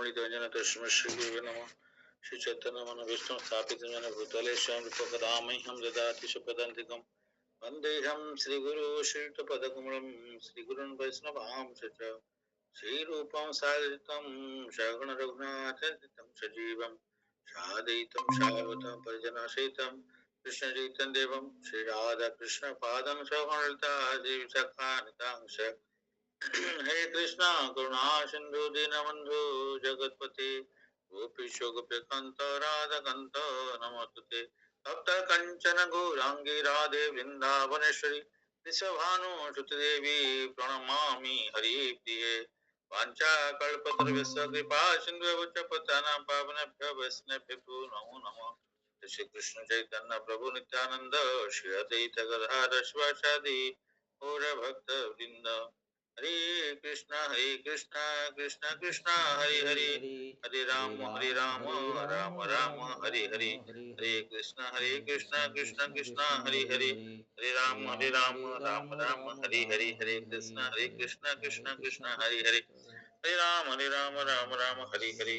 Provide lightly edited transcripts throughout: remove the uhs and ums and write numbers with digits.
अगजानतिमिरान्धस्य तस्मै श्रीगुरवे नमः। श्री चैतन्य मनोभीष्टं स्थापितं येन भूतले स्वयं रूपकदा मह्यं ददाति स्वपदान्तिकं। वन्देऽहं श्रीगुरो श्रीयुतपदकमलं श्रीगुरुन् वैष्णवांश्च श्रीरूपं साग्रजातं सगुण रघुनाथान्वितं सजीवं साद्वैतं सावधूतं परिजनसहितं कृष्ण चैतन्यदेवं श्रीराधाकृष्णपादं सगुण ललिता श्रीविशाखान्वितांश्च हे कृष्णा करुणा सिंधु दीनबंधु जगतपते गोपीशो गोपीकांत राधाकांत नमोस्तुते तप्त कंचन गौरांगी राधे वृंदावनेश्वरी वृषभानुसुते देवी प्रणमामि हरिप्रिये वाञ्छाकल्पतरुभ्यश्च कृपा सिन्धुभ्यश्च पतितानां पावनेभ्यो वैष्णवेभ्यो नमो नमः। श्री कृष्ण चैतन्य प्रभु नित्यानंद श्री अद्वैत गदाधर शिवासादि गौर भक्त वृंद हरे कृष्णा कृष्ण कृष्ण हरे हरे हरे राम राम राम हरे हरे हरे कृष्ण कृष्ण कृष्ण हरे हरे हरे राम राम हरे हरे हरे कृष्ण कृष्ण कृष्ण हरे हरे हरे राम राम हरे हरे।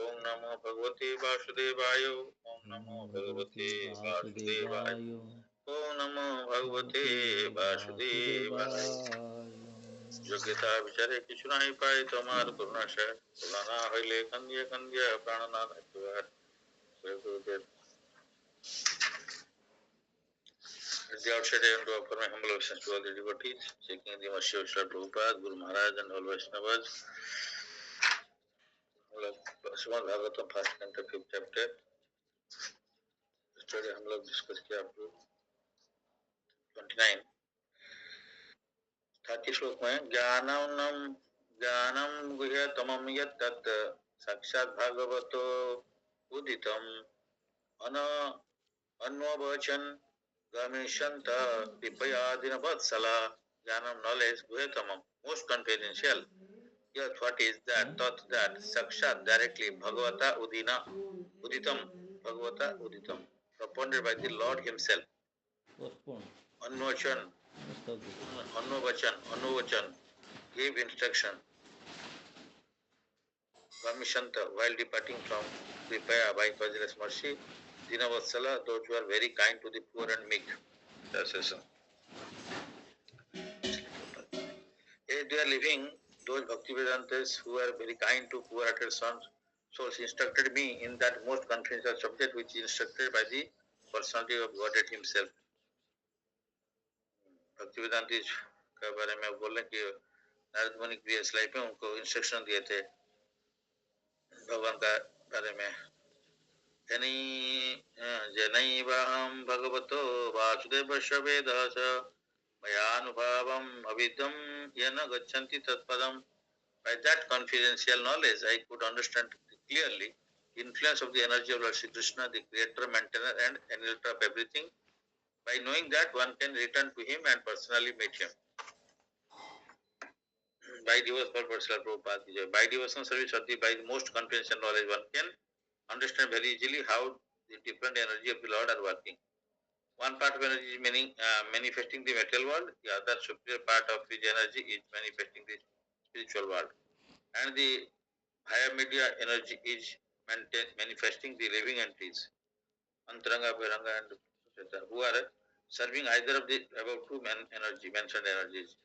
ओम नमो भगवते वासुदेवाय ओम नमो भगवते वासुदेवाय ओम नमो भगवते वासुदेवाय। योग्यता विचारे किछु नहीं पाए तोमार करुणा से तुलना हईले कंदिया कंदिया प्राणनाथ हतुआर। At the outset, I want to offer my humble obeisance to all the devotees, seeking the mercy of Srila Prabhupada, Guru Maharaj, and all Vaishnavas. Srimad Bhagavatam, first canto, fifth chapter. Yesterday, हम लोग discuss किया आप लोग 29 30 श्लोक में ज्ञानम गुह्यतमं यत् तत् साक्षात् भागवतो उदितम् अन्ववचन गमिष्यन्त विपयादिन वत्सला ज्ञानम knowledge guhyatamam most confidential. Yes, what is that? Thought that sakshat directly bhagavata uditam bhagavata uditam propounded by the Lord himself. Anuvachan gave instruction. Gamishanta while departing from Kripaya by causeless mercy. Dinavatsala, those who are very kind to the poor and meek. That's it. As they are living, those Bhaktivedantas who are very kind to poor-hearted souls instructed me in that most confidential subject which is instructed by the personality of Godhead himself. भक्तिवेदांती के बारे में बोलने कि नारद मुनि previous life में उनको instruction दिए थे भगवान का बारे में। जनैवाहं भगवतो वासुदेवस्य वेदः च मयानुभावम् अविद्यं येन गच्छन्ति तत्पदम्। By that confidential knowledge, I could understand clearly the influence of the energy of Lord Sri Krishna, the creator, maintainer, and annihilator of everything. By knowing that, one can return to him and personally meet him. By devotional personal Prabhupada, by devotional service or by the most confidential knowledge, one can understand very easily how the different energy of the Lord are working. One part of energy is manifesting the material world, the other superior part of his energy is manifesting the spiritual world. And the higher media energy is manifesting the living entities, Antaranga, Bhairanga, and who are serving either of the above two mentioned energies.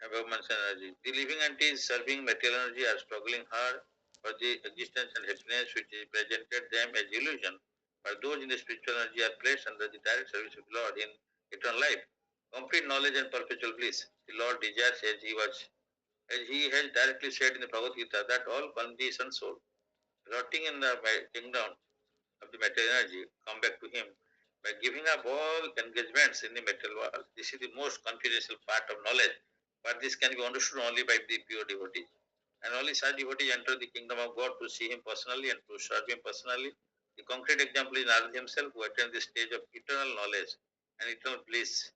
Above mentioned energies. The living entities serving material energy are struggling hard for the existence and happiness which is presented them as illusion. But those in the spiritual energy are placed under the direct service of the Lord in eternal life, complete knowledge and perpetual bliss. The Lord desires as he has directly said in the Bhagavad Gita, that all conditioned souls rotting in the kingdom of the material energy come back to him by giving up all engagements in the material world. This is the most confidential part of knowledge, but this can be understood only by the pure devotees. And only such devotees enter the kingdom of God to see him personally and to serve him personally. The concrete example is Narada himself, who attained the stage of eternal knowledge and eternal bliss,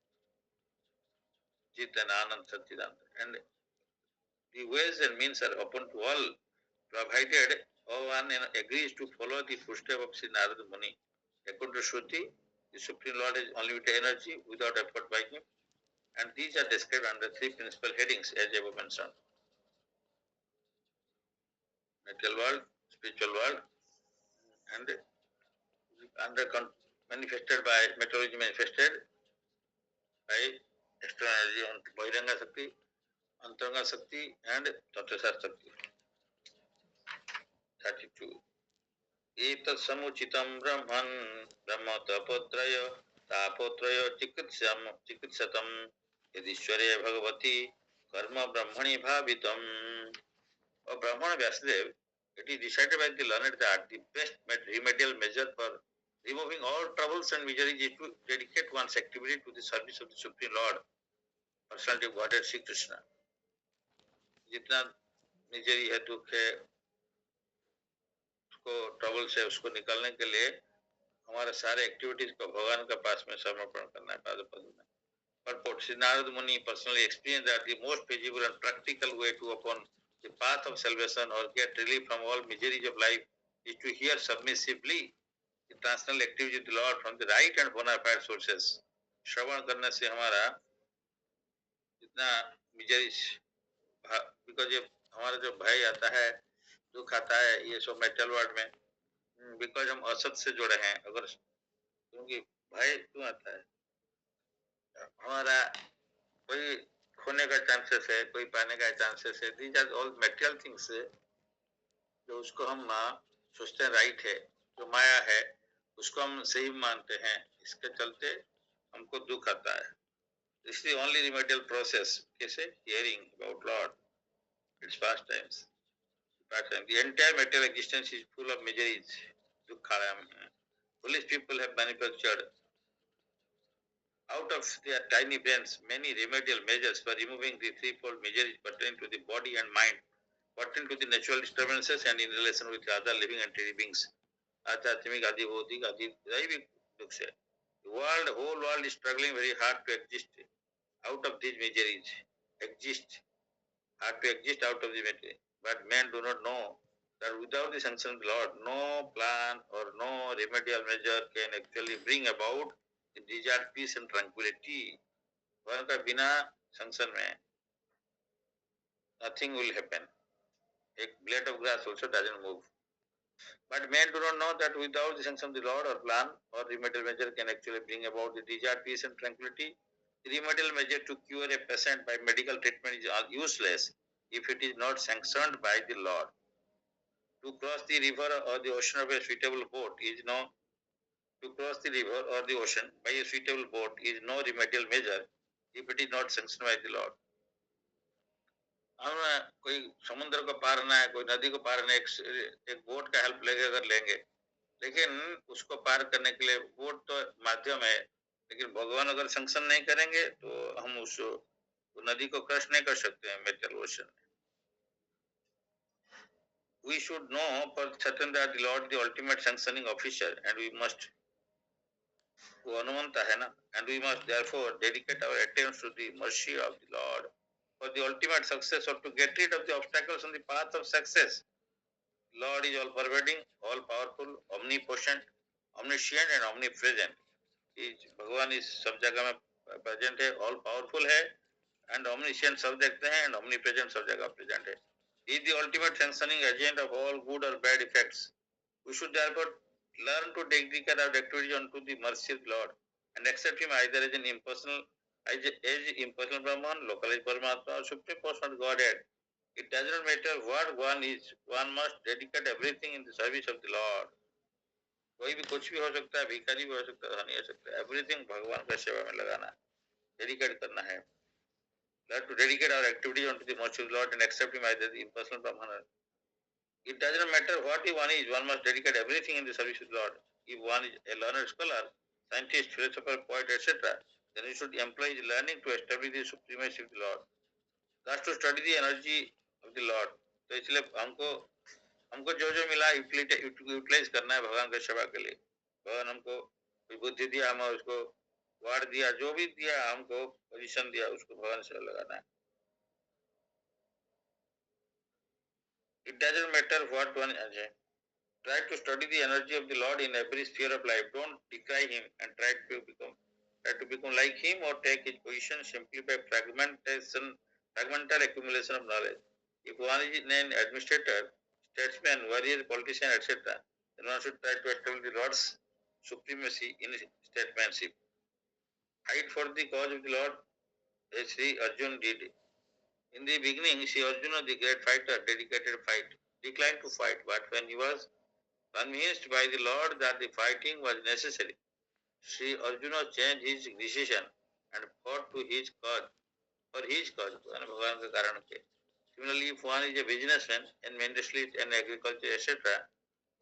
Jit and Anand Satchidananda. And the ways and means are open to all, provided one agrees to follow the footsteps of Sri Narada Muni. According to Shruti, the Supreme Lord is unlimited energy without effort by him, and these are described under three principal headings as above mentioned. material world, spiritual world, and under manifested by meteorology, manifested by external energy on Bahiranga Shakti, Antaranga Shakti, and Tattvasar Shakti. 32. एतत् समुचितं ब्रह्मन् ब्रह्म तपोत्रय तापोत्रय चिकित्सतं यदीश्वरे भगवती कर्म ब्रह्मणि भावितम्. Or Brahmana Vyasdev, it is decided by the learned that the best remedial measure for removing all troubles and miseries is to dedicate one's activity to the service of the Supreme Lord, personality of Godhead Sri Krishna. जितना misery है, दुख है, उसको trouble से उसको निकालने के लिए हमारे सारे एक्टिविटीज को भगवान के पास में समर्पण करना है पादपद में. Purport: Sri Narad Muni personally experienced that the most feasible and practical way to upon the path of salvation or get relief from all miseries of life is to hear submissively the transcendental activity of the Lord from the right and bona fide sources. श्रवण करने से हमारा जितना misery, because ये हमारा जो भय आता है, दुख आता है, ये सब मेटल वर्ड में, बिकॉज हम असत से जुड़े हैं. अगर क्योंकि भय क्यों आता है, हमारा कोई खोने का चांसेस है, कोई पाने का चांसेस है. These are all material things जो उसको हम सोचते हैं राइट है, जो माया है उसको हम सही मानते हैं, इसके चलते हमको दुख आता है. This is only remedial process. कैसे? Hearing about Lord, it's pastimes. The entire material existence is full of miseries. Dukkhayam. Foolish people have manufactured out of their tiny brains many remedial measures for removing the threefold miseries pertaining to the body and mind, pertaining to the natural disturbances and in relation with the other living and entity beings. Adhyatmik, Adi Bhautik, Adi Daivik Duksh. The whole world is struggling very hard to exist out of these miseries. Hard to exist out of the misery. But men do not know that without the sanction of the Lord, no plan or no remedial measure can actually bring about the desired peace and tranquility. भगवान का बिना संसन में nothing will happen. A blade of grass also doesn't move. But men do not know that without the sanction of the Lord or plan or remedial measure can actually bring about the desired peace and tranquility. The remedial measure to cure a patient by medical treatment is useless if it is not sanctioned by the Lord. To cross the river or the ocean of a suitable boat is no to cross the river or the ocean by a suitable boat is no remedial measure if it is not sanctioned by the Lord. हम कोई समुद्र को पार करना है, कोई नदी को पार करना है, एक बोट का हेल्प लेके अगर लेंगे, लेकिन उसको पार करने के लिए बोट तो माध्यम है, लेकिन भगवान अगर सैंक्शन नहीं करेंगे तो हम उस नदी को क्रश नहीं कर सकते हैं metal ocean. We should know for certain that the Lord is the ultimate sanctioning officer, and we must अनुमंता है ना, and we must therefore dedicate our attempts to the mercy of the Lord for the ultimate success or to get rid of the obstacles on the path of success. Lord is all pervading, all powerful, omnipotent, omniscient and omnipresent. भगवान इस सब जगह में present है, all powerful है, and omniscient सब देखते हैं, and omnipresent सब जगह प्रेजेंट है. He is the ultimate sanctioning agent of all good or bad effects. We should therefore learn to dedicate our activities unto the mercy of the Lord and accept Him either as an impersonal, Brahman, localized Paramatma, or supreme person of Godhead. It does not matter what one is, one must dedicate everything in the service of the Lord. कोई भी कुछ भी हो सकता है, भिखारी भी हो सकता है, धनी हो सकता है, एवरीथिंग भगवान का सेवा में लगाना, डेडिकेट करना है. Learn to dedicate our activities unto the mercy of the Lord and accept Him either the impersonal Brahman. It does not matter what one is, one must dedicate everything in the service of the Lord. If one is a learned scholar, scientist, philosopher, poet, etc., then he should employ his learning to establish the supremacy of the Lord. Thus to study the energy of the Lord. तो इसलिए हमको जो जो मिला utilise करना है भगवान की सेवा के लिए. भगवान हमको बुद्धि दिया, हम उसको वार्ड दिया, जो भी दिया हमको पोजीशन दिया, उसको भगवान से लगाना है. It doesn't matter what one is. Try to study the energy of the Lord in every sphere of life. Don't decry Him and try to become like Him or take His position simply by fragmental accumulation of knowledge. If one is an administrator, statesman, warrior, politician, etc., then one should try to establish the Lord's supremacy in statesmanship. Fight for the cause of the Lord, as Sri Arjun did. In the beginning, Sri Arjuna, the great fighter, dedicated fight, declined to fight, but when he was convinced by the Lord that the fighting was necessary, Sri Arjuna changed his decision and fought to his cause, for his cause, भगवान के कारण के. Similarly, if one is a businessman in industry and agriculture, etc.,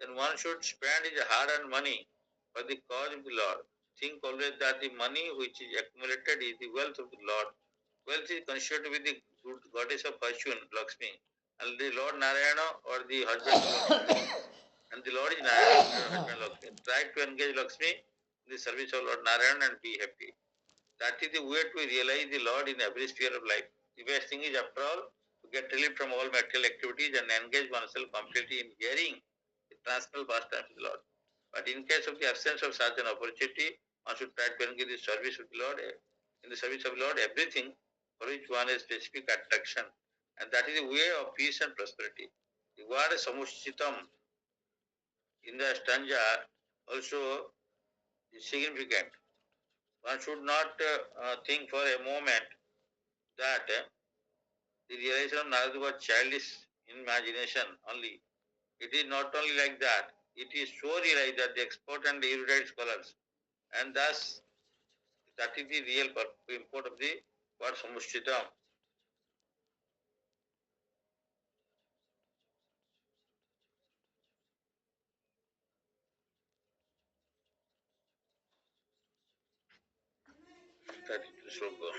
then one should spend his hard-earned money for the cause of the Lord. Think always that the money which is accumulated is the wealth of the Lord. Wealth is considered to be the goddess of fortune, Lakshmi, and the Lord Narayana or the husband of Lakshmi. And the Lord is Narayana, husband of Lakshmi. Try to engage Lakshmi in the service of Lord Narayana and be happy. That is the way to realize the Lord in every sphere of life. The best thing is, after all, to get relief from all material activities and engage oneself completely in hearing the transcendental pastimes of the Lord. But in case of the absence of such an opportunity, one should try to engage the service of the Lord. In the service of the Lord, everything for which one has specific attraction, and that is the way of peace and prosperity. The word samushchitam in the stanza also is significant. One should not think for a moment that the realization of Narada was childish in imagination only. It is not only like that, it is so realized that the expert and erudite scholars, and thus that is the real import of the word samushchitam. That is the sloka.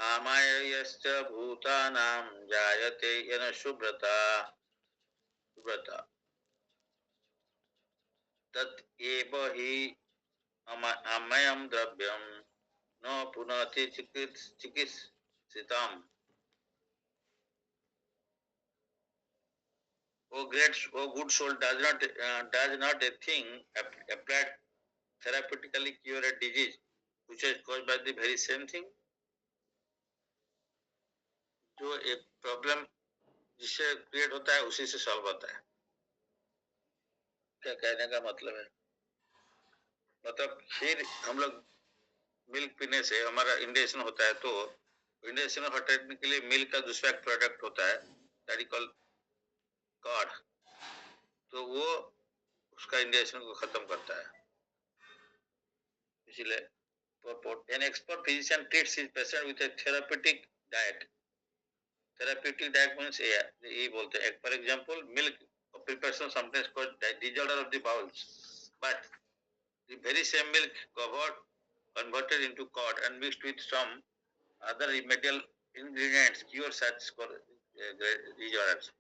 आमायश्च भूतानां जायते येन शुभ्रता तत् एव हि अमयं द्रव्यं न पुनति चिकित्सितम्. O good soul, does not a thing applied therapeutically cure a disease which is caused by the very same thing? जो एक problem जिससे क्रिएट होता है उसी से सॉल्व होता है. क्या कहने का मतलब है? मतलब खीर हम लोग मिल्क पीने से हमारा इंडाइजेशन होता है, तो इंडाइजेशन हटाने के लिए मिल्क का दूसरा एक प्रोडक्ट होता है दैट इज कॉल्ड कर्ड, तो वो उसका इंडाइजेशन को खत्म करता है. इसलिए an expert physician treats his patient with a therapeutic diet. Therapeutic diet means ये बोलते हैं, for example, milk preparation sometimes called disorder of the bowels, but the very same milk converted into curd and mixed with some other remedial ingredients cure such disorders.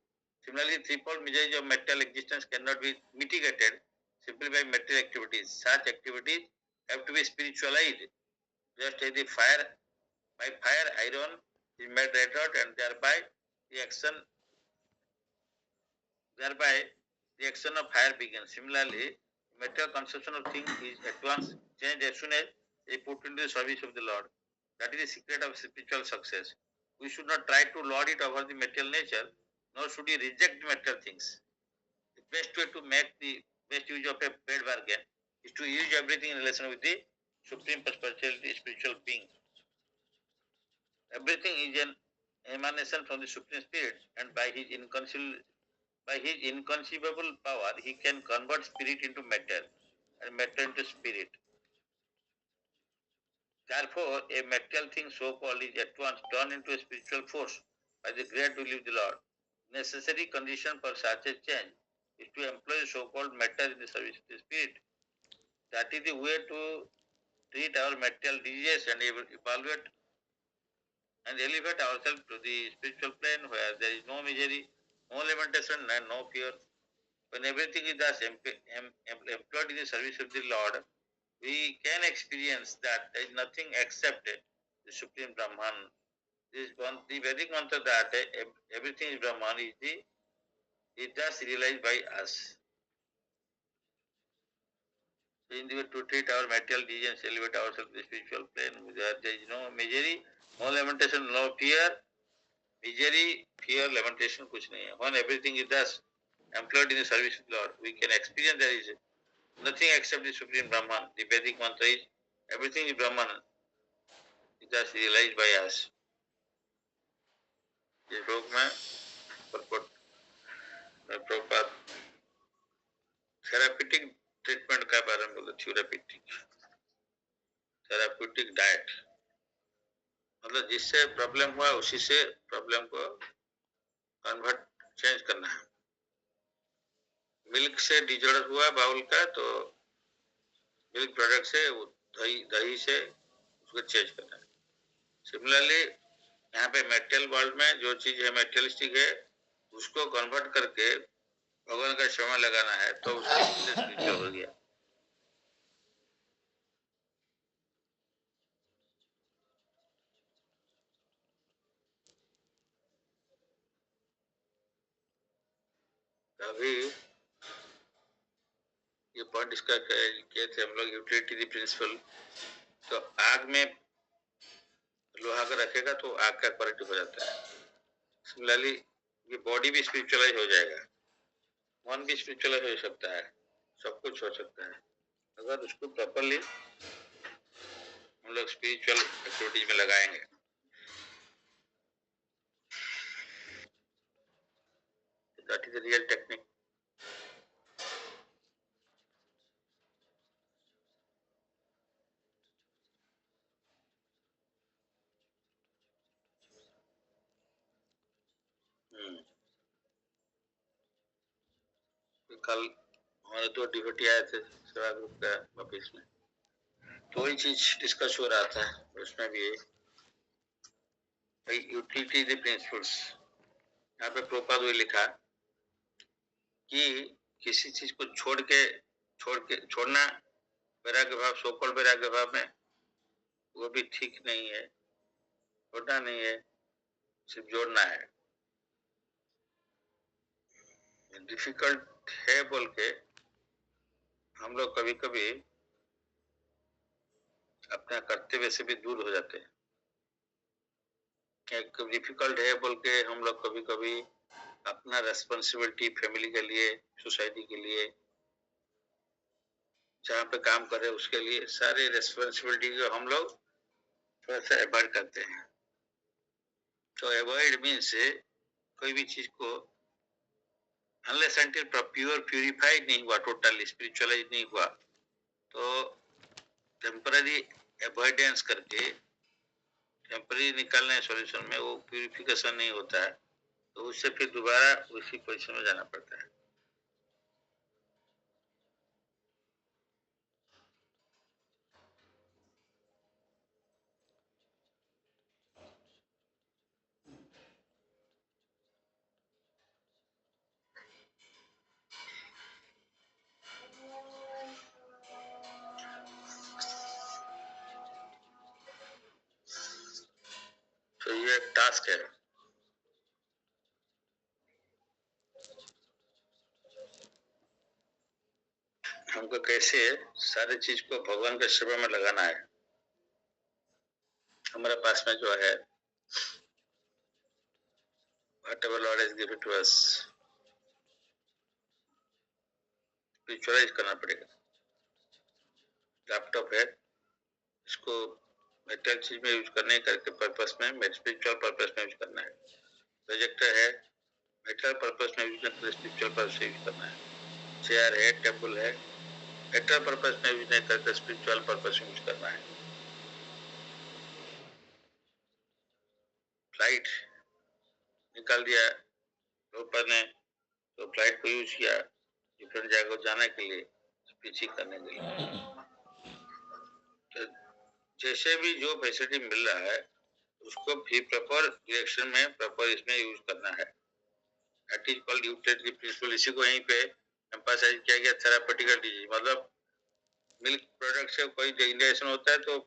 Similarly, threefold miseries of material existence cannot be mitigated simply by material activities. Such activities have to be spiritualized. Just as the fire, by fire iron is made red hot, and thereby the action of fire begins. Similarly, material conception of things is at once changed as soon as they put into the service of the Lord. That is the secret of spiritual success. We should not try to lord it over the material nature, nor should we reject material things. The best way to make the best use of a paid bargain is to use everything in relation with the supreme personality, spiritual being. Everything is an emanation from the Supreme Spirit, and by his inconceivable power, he can convert spirit into matter and matter into spirit. Therefore, a material thing so-called is at once turned into a spiritual force by the great will of the Lord. Necessary condition for such a change is to employ so-called matter in the service of the spirit. That is the way to treat our material diseases and evaluate and elevate ourselves to the spiritual plane where there is no misery, no lamentation, and no fear. When everything is thus employed in the service of the Lord, we can experience that there is nothing except the Supreme Brahman. This one, the Vedic mantra that everything is Brahman is it just realized by us. In the way to treat our material decisions, elevate ourselves to the spiritual plane. There is no misery, no lamentation, no fear. Misery, fear, lamentation, kuch nahi hai. When everything is thus employed in the service of the Lord, we can experience there is nothing except the Supreme Brahman. The Vedic mantra is everything is Brahman. It just realized by us. इस श्लोक में purport Prabhupada therapeutic treatment का बारे में बोलते therapeutic diet मतलब जिससे problem हुआ उसी से प्रॉब्लम को कन्वर्ट चेंज करना है मिल्क से डिजॉर्डर हुआ बाउल का तो मिल्क प्रोडक्ट से दही से उसको चेंज करना है सिमिलरली यहाँ पे मेटेरियल वर्ल्ड में जो चीज है मेटेरियलिस्टिक है उसको कन्वर्ट करके भगवान का सेवा लगाना है तो उसका स्पिरिचुअल हो गया अभी ये पॉइंट इसका किए थे हम लोग यूटिलिटी प्रिंसिपल तो आग में लोहा का रखेगा तो आग का क्वालिटी हो जाता है सिमिलरली ये बॉडी भी स्पिरिचुअलाइज हो जाएगा मन भी स्पिरिचुअलाइज हो सकता है सब कुछ हो सकता है अगर उसको प्रॉपरली हम लोग स्पिरिचुअल एक्टिविटीज में लगाएंगे that is the real technique कल हमारे दो डिवोटी आए थे सेवा ग्रुप का ऑफिस में तो वही चीज डिस्कस हो रहा था उसमें भी यूटिलिटी द प्रिंसिपल्स यहाँ पे प्रभुपाद वही लिखा कि किसी चीज को छोड़ना वैराग्य भाव सोकल वैराग्य भाव में वो भी ठीक नहीं है छोड़ना नहीं है सिर्फ जोड़ना है डिफिकल्ट है बोल के हम लोग कभी कभी अपने कर्तव्य से भी दूर हो जाते हैं डिफिकल्ट है बोल के हम लोग कभी कभी अपना रेस्पॉन्सिबिलिटी फैमिली के लिए सोसाइटी के लिए जहाँ पे काम कर रहे हैं उसके लिए सारे रेस्पॉन्सिबिलिटी को हम लोग थोड़ा सा अवॉइड करते हैं तो अवॉइड मीन्स कोई भी चीज को अनलेस अंटिल प्यूरिफाइड नहीं हुआ टोटली स्पिरिचुअलाइज नहीं हुआ तो टेम्पररी अवॉइडेंस करके टेम्पररी निकालने सॉल्यूशन में वो प्यूरिफिकेशन नहीं होता है तो उससे फिर दोबारा उसी पोजीशन में जाना पड़ता है तो ये एक टास्क है हमको कैसे सारे चीज को भगवान के सेवा में लगाना है हमारे पास में जो है whatever Lord has given to us spiritualise करना पड़ेगा लैपटॉप है इसको मेटल चीज में यूज करने करके पर्पस में स्पिरिचुअल पर्पस में यूज करना है प्रोजेक्टर है मेटल पर्पस में यूज करके स्पिरिचुअल पर्पस से यूज करना है चेयर है टेबल है मेटल पर्पस में यूज नहीं करके स्पिरिचुअल पर्पस में यूज करना है फ्लाइट निकाल दिया ऊपर ने तो फ्लाइट को यूज किया डिफरेंट जगह को जाने के लिए स्पीचिंग करने के लिए तो जैसे भी जो फैसिलिटी मिल रहा है उसको भी प्रॉपर डायरेक्शन में प्रॉपर इसमें यूज करना है that is called utility principle इसी को यहीं पे एम्फसाइज किया गया थेरापेटिकल डिजीज मतलब मिल्क प्रोडक्ट से कोई इंजेक्शन होता है तो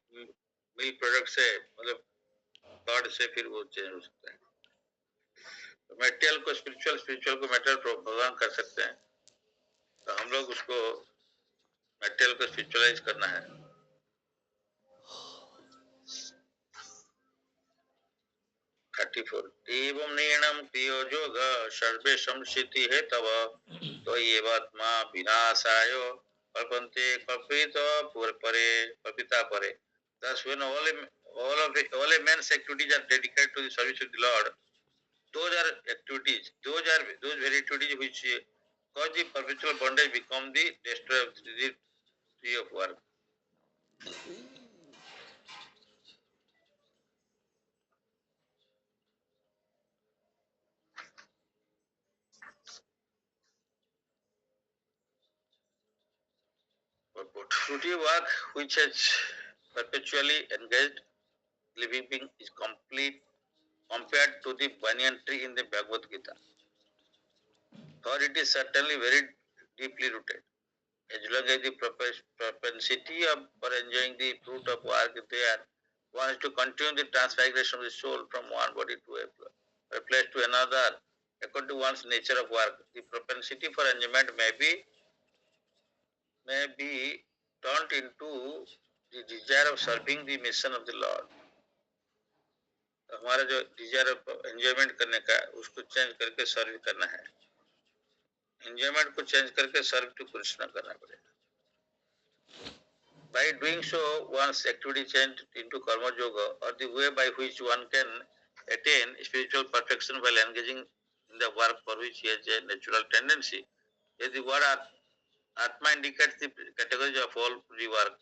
मिल्क प्रोडक्ट से मतलब गॉड से फिर वो चेंज हो सकता है। तो मेटेरियल को स्पिरिचुअल, स्पिरिचुअल को मेटेरियल भगवान कर सकते हैं, तो हम लोग उसको मेटेरियल को स्पिरिचुअलाइज करना है। 34 एवं निर्णम क्रियो जोग सर्वे संसिति है तव तो ये बात्मा विनाशाय कल्पन्ते कल्पित परे कल्पिता परे। Thus when all a man's activities are dedicated to the service of the Lord, those are activities, those very activities which cause the perpetual bondage become the destroyer of the tree of work. Fruity work which has perpetually engaged living being is complete compared to the banyan tree in the Bhagavad Gita. For it is certainly very deeply rooted. As long as the propensity for enjoying the fruit of work is there, one is to continue the transmigration of the soul from one body to a place to another, according to one's nature of work. The propensity for enjoyment may be turned into the desire of serving the mission of the Lord. हमारा जो Dzire enjoyment करने का उसको change करके सर्व करना है, enjoyment को change करके सर्व टू कृष्ण करना पड़ेगा। By doing so, one's activity changed into karma yoga, or the way by which one can attain spiritual perfection while engaging in the work for which he has a natural tendency. As the word Atma indicates the categories of all the work.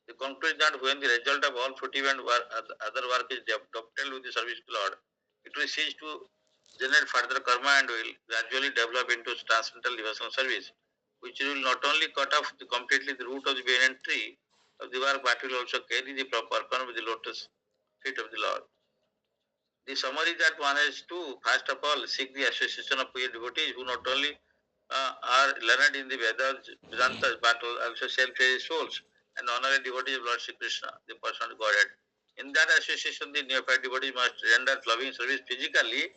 The conclusion that when the result of all fruitive and other work is dovetailed with the service to Lord, it will cease to generate further karma and will gradually develop into transcendental devotional service, which will not only cut off completely the root of the banyan tree of the work, but will also carry the proper form with the lotus feet of the Lord. The summary that one has to, first of all, seek the association of pure devotees who not only are learned in the Vedas, Vedantas, but also self-raised souls and honorary devotees of Lord Shri Krishna, the personal Godhead. In that association, the neophyte devotee must render loving service physically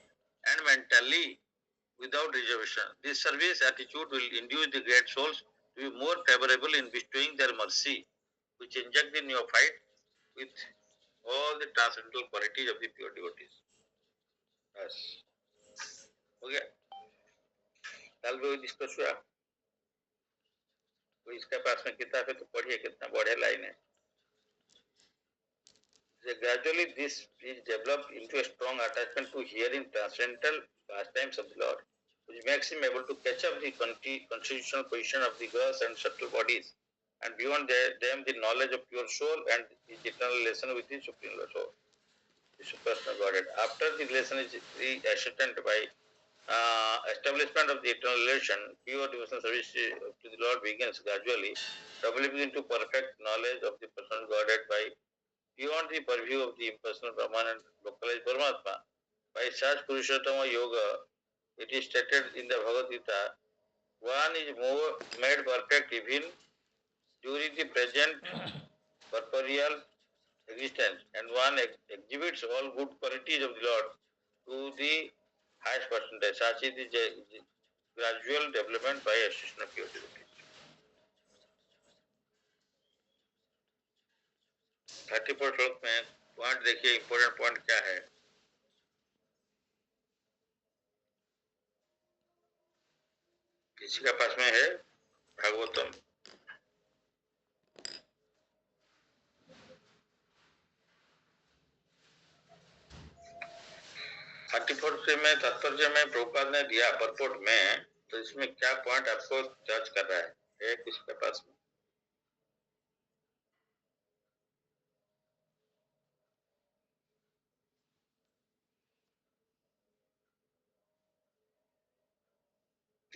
and mentally without reservation. This service attitude will induce the great souls to be more favorable in bestowing their mercy, which inject the neophyte with all the transcendental qualities of the pure devotees. Yes. Okay. कल भी discuss हुआ, तो इसके पास में किताब है तो पढ़िए, कितना बढ़िया लाइन है। Gradually this is developed into a strong attachment to hearing transcendental pastimes of the Lord, which makes him able to catch up the constitutional position of the gross and subtle bodies, and beyond them the knowledge of pure soul and his eternal relation with the Supreme Soul, the Supreme Godhead. After the relation is ascertained by establishment of the eternal relation, pure devotional service to the Lord begins gradually, developing into perfect knowledge of the personal Godhead by beyond the purview of the impersonal Brahman and localized Paramatma. By such Purushottama Yoga, it is stated in the Bhagavad Gita, one is more made perfect even during the present corporeal existence, and one exhibits all good qualities of the Lord to the highest percentage. Such is the gradual development by association of pure devotees. 34 श्लोक में point देखिए, important point क्या है। किसी का पास में है भागवतम, से में तात्पर्य में प्रभुपाद ने दिया परपोर्ट में, तो इसमें क्या पॉइंट आपको जज कर रहा है किसके पास में?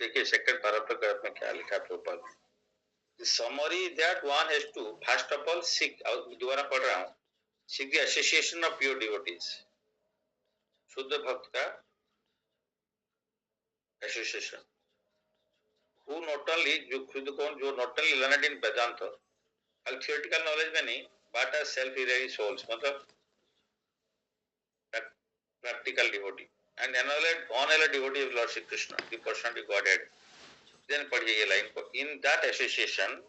देखिए सेकंड पैराग्राफ में क्या लिखा प्रभुपाद ने। The summary that one has to first of all seek, दोबारा पढ़ रहा हूँ, seek the association of pure devotees, शुद्ध भक्त का एसोसिएशन, who not only, जो खुद कौन, जो not only learned in Vedanta, theoretical knowledge में नहीं, बट as self-realized souls, मतलब practical devotee and unalloyed devotee of Lord Shri Krishna, the personality Godhead. Then पढ़िए ये लाइन को, in that association,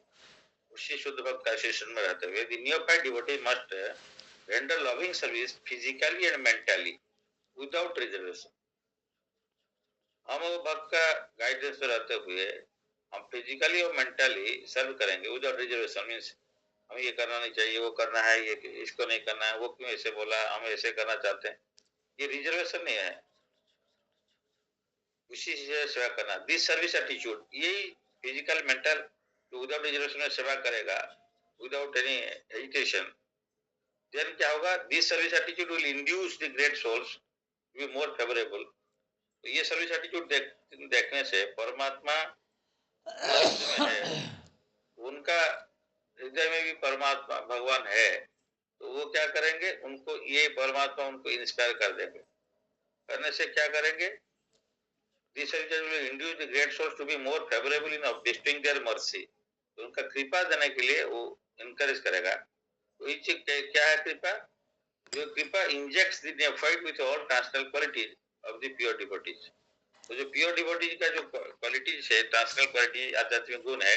उसी शुद्ध भक्त का एसोसिएशन में रहते हुए, the neophyte devotee must render loving service physically and mentally without reservation. हम वो भक्त का गाइडेंस में रहते हुए हम फिजिकली और मेंटली सर्व करेंगे विदाउट रिजर्वेशन। मीन्स हमें ये करना नहीं चाहिए, वो करना है, ये इसको नहीं करना है, वो क्यों ऐसे बोला, हम ऐसे करना चाहते हैं, ये रिजर्वेशन नहीं है, उसी से सेवा करना। दिस सर्विस एटीट्यूड, यही फिजिकल मेंटल विदाउट रिजर्वेशन में सेवा करेगा विदाउट एनी हेजिटेशन, देन क्या होगा, this service attitude will induce the great souls to be more favourable. तो ये सर्विस एटीट्यूड देखने से परमात्मा में है, उनका हृदय में भी परमात्मा भगवान है, तो वो क्या करेंगे, उनको ये परमात्मा उनको इंस्पायर कर देंगे। करने से क्या करेंगे, this will induce the great souls to be more favorable in bestowing their mercy, तो उनका कृपा देने के लिए वो इनकरेज करेगा। तो ये चीज क्या है कृपा, जो कृपा injects the neophyte with all transcendental qualities of the pure devotees. तो जो प्योर डिवोटीज का जो क्वालिटीज है, ट्रांसनल क्वालिटी आध्यात्मिक गुण है,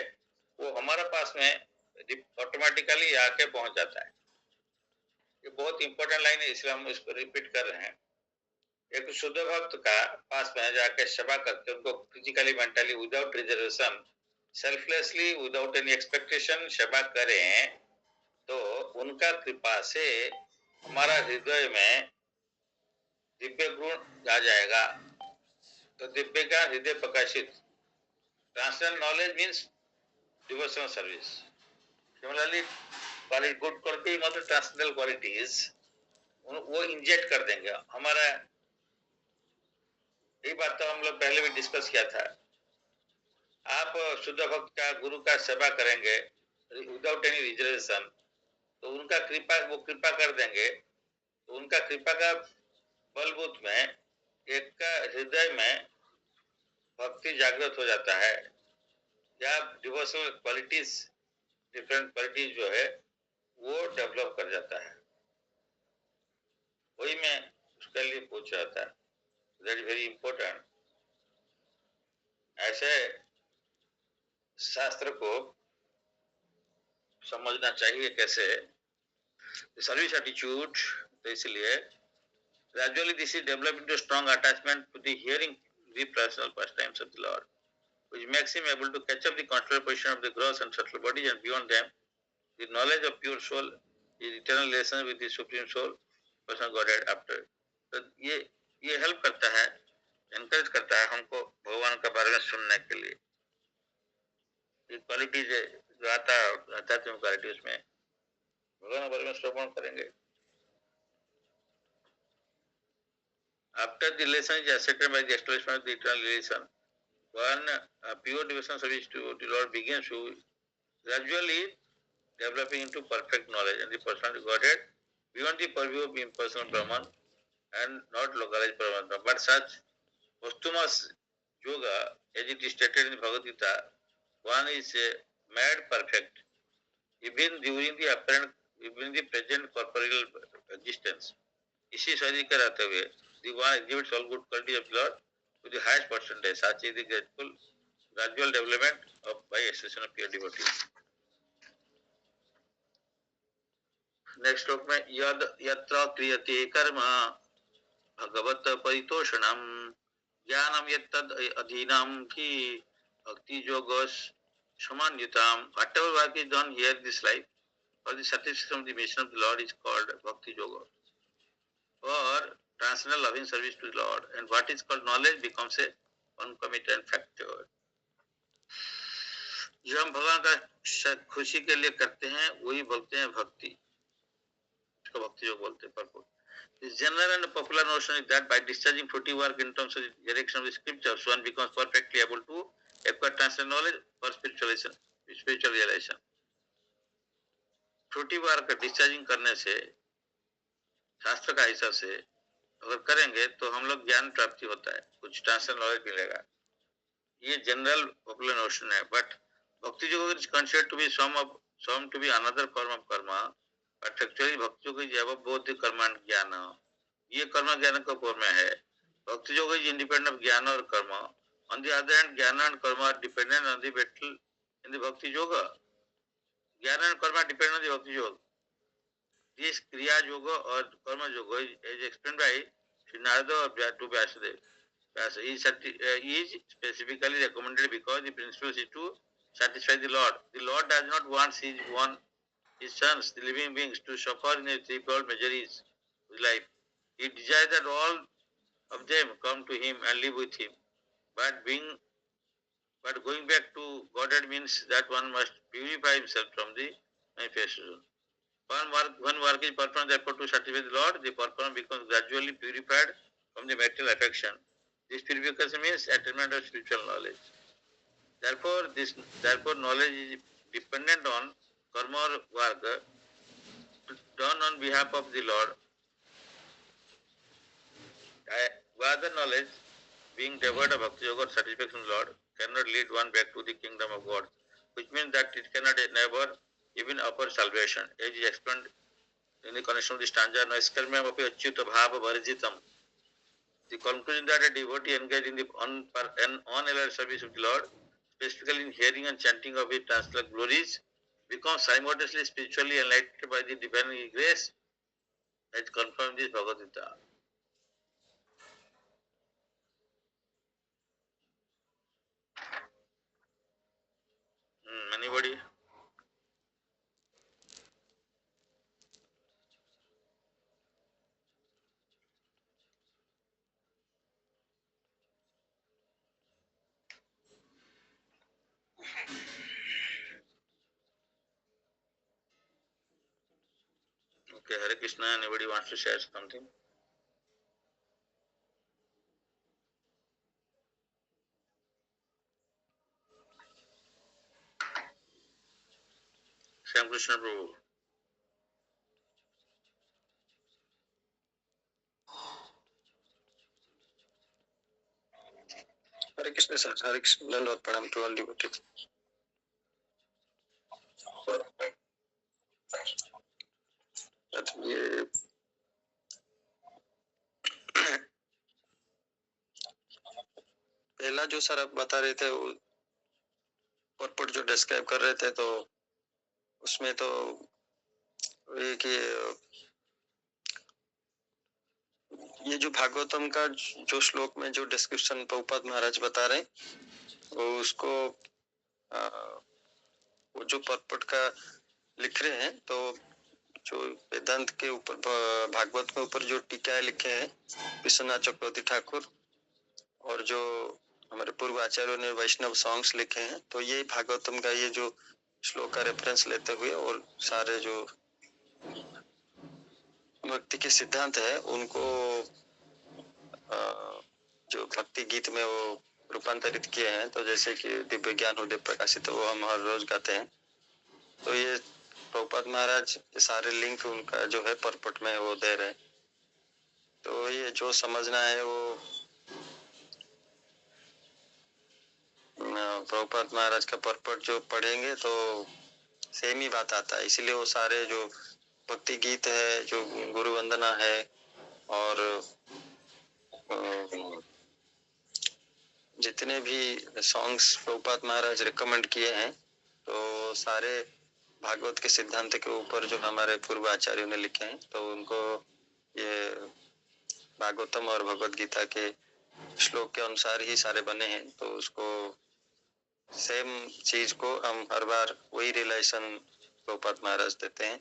वो हमारे पास में ऑटोमेटिकली आके पहुंच जाता है। ये बहुत इंपॉर्टेंट लाइन है, इसलिए हम इसको रिपीट कर रहे हैं। एक शुद्ध भक्त का पास में जाके सेवा करते, उनको physically mentally without reservation selflessly without any expectation सेवा करें, तो उनका कृपा से हमारा हृदय में दिव्य गुण आ जाएगा। तो दिव्य का हृदय प्रकाशित, transcendental knowledge means devotional service. Similarly good quality मतलब ट्रांसनल क्वालिटीज वो इंजेक्ट कर देंगे हमारा। ये बात तो हम लोग पहले भी डिस्कस किया था। आप शुद्ध भक्त का गुरु का सेवा करेंगे विदाउट एनी रिजर्वेशन, तो उनका कृपा, वो कृपा कर देंगे, तो उनका कृपा का बलबूत में एक का हृदय में भक्ति जागृत हो जाता है, या डिवोशनल क्वालिटीज, डिफरेंट क्वालिटीज जो है वो डेवलप कर जाता है। वही मैं उसके लिए पूछ रहा था, दैट इज वेरी इंपॉर्टेंट। ऐसे शास्त्र को समझना चाहिए कैसे सर्विस एटीट्यूड। तो इसलिए gradually this is developed into strong attachment to the hearing the personal pastimes of the Lord, which makes him able to catch up the controlled position of the gross and subtle bodies, and beyond them the knowledge of pure soul is eternal relation with the supreme soul, personal Godhead after। तो ये help करता है, encourage करता है हमको भगवान का बारे में सुनने के लिए। ये क्वालिटीज जो आता है आध्यात्मिक क्वालिटी, उसमें भगवान के बारे में श्रवण करेंगे। After the relation is accepted by the establishment of the eternal relation, one pure devotional service to the Lord begins to gradually developing into perfect knowledge and the personal Godhead beyond the purview of impersonal Brahman and not localized Paramatma. But such posthumous yoga, as it is stated in the Bhagavad Gita, one is made perfect even during the present corporeal existence. इसी शरीर के रहते हुए the one exhibits all good qualities of Lord to the highest percentage. Such is the grateful gradual development of by association of pure devotee. Next श्लोक में यद यत्र क्रियते कर्म भगवत परितोषणम ज्ञानम यत्तद अधीनम की भक्ति yogas समान्विताम। Whatever work is done here in this life for the satisfaction of the mission of the Lord is called bhakti yoga, or transcendental loving service to the Lord, and what is called knowledge becomes a concomitant factor. जो हम भगवान का खुशी के लिए करते हैं वही बोलते हैं भक्ति, इसको भक्ति योग बोलते हैं। purport. The general and popular notion is that by discharging fruitive work in terms of the direction of the scriptures, one becomes perfectly able to acquire transcendental knowledge for spiritual realization. fruitive work discharging करने से, शास्त्र का हिसाब से अगर करेंगे तो हम लोग ज्ञान प्राप्ति होता है, कुछ ट्रांसफर नॉलेज मिलेगा। ये जनरल पॉपुलर नोशन है। But bhakti yoga is considered to be some to be another form of karma, but actually भक्ति योग is above both the karma and ज्ञान. ये कर्म ज्ञान का फॉर्म में है. भक्ति योग is independent of ज्ञान और कर्म. On the other hand, jnana and karma are dependent on the battle in the bhakti yoga. Jnana and karma are dependent on the bhakti yoga. This kriya yoga or karma yoga is explained by Sri Narada to Vyasadeva. Is specifically recommended because the principle is to satisfy the Lord. The Lord does not want his sons, the living beings, to suffer in a threefold miseries of life. He desires that all of them come to him and live with him. But going back to Godhead means that one must purify himself from the manifestation. When work is performed therefore to satisfy the Lord, the performer becomes gradually purified from the material affection. This purification means attainment of spiritual knowledge. Therefore knowledge is dependent on karma or work done on behalf of the Lord. Other knowledge, being devoid of bhakti yoga or satisfaction of the Lord, cannot lead one back to the kingdom of God, which means that it cannot never even offer salvation. As is explained in the connection of the stanza, Naiskarmyam api achyuta bhava varjitam. The conclusion that a devotee engaged in the unalloyed service of the Lord, specifically in hearing and chanting of his transcendental glories, becomes simultaneously spiritually enlightened by the divine grace, as confirmed in this Bhagavad Gita. Anybody? Okay, Hare Krishna. Anybody wants to share something? Shyam Krishna Prabhu. Hare Krishna sir, Hare Krishna, Dandavad Pranam to all devotees. ये पहला जो sir आप बता रहे थे वो purport जो describe कर रहे थे, तो उसमें तो ये कि ये जो भागवतम का जो श्लोक में जो डिस्क्रिप्शन प्रभुपाद महाराज बता रहे वो उसको वो जो परपट का लिख रहे हैं, तो जो वेदांत के ऊपर भागवत के ऊपर जो टीका लिखे हैं विश्वनाथ चक्रवर्ती ठाकुर और जो हमारे पूर्व आचार्यों ने वैष्णव सॉन्ग्स लिखे हैं, तो ये भागवतम का ये जो श्लोक का रेफरेंस लेते हुए और सारे जो भक्ति के सिद्धांत है उनको जो भक्ति गीत में वो रूपांतरित किए हैं। तो जैसे कि दिव्य ज्ञान हृदय प्रकाशित वो हम हर रोज गाते हैं, तो ये प्रभुपाद महाराज सारे लिंक उनका जो है परपट में वो दे रहे हैं। तो ये जो समझना है वो प्रभुपाद महाराज का परपट जो पढ़ेंगे तो सेम ही बात आता है। इसलिए वो सारे जो भक्ति गीत है, जो गुरु वंदना है और जितने भी सॉन्ग्स प्रभुपाद महाराज रिकमेंड किए हैं, तो सारे भागवत के सिद्धांत के ऊपर जो हमारे पूर्व आचार्यों ने लिखे हैं, तो उनको ये भागवतम और भगवत गीता के श्लोक के अनुसार ही सारे बने हैं। तो उसको सेम चीज को हम हर बार वही रिलेशन प्रभुपाद महाराज देते हैं।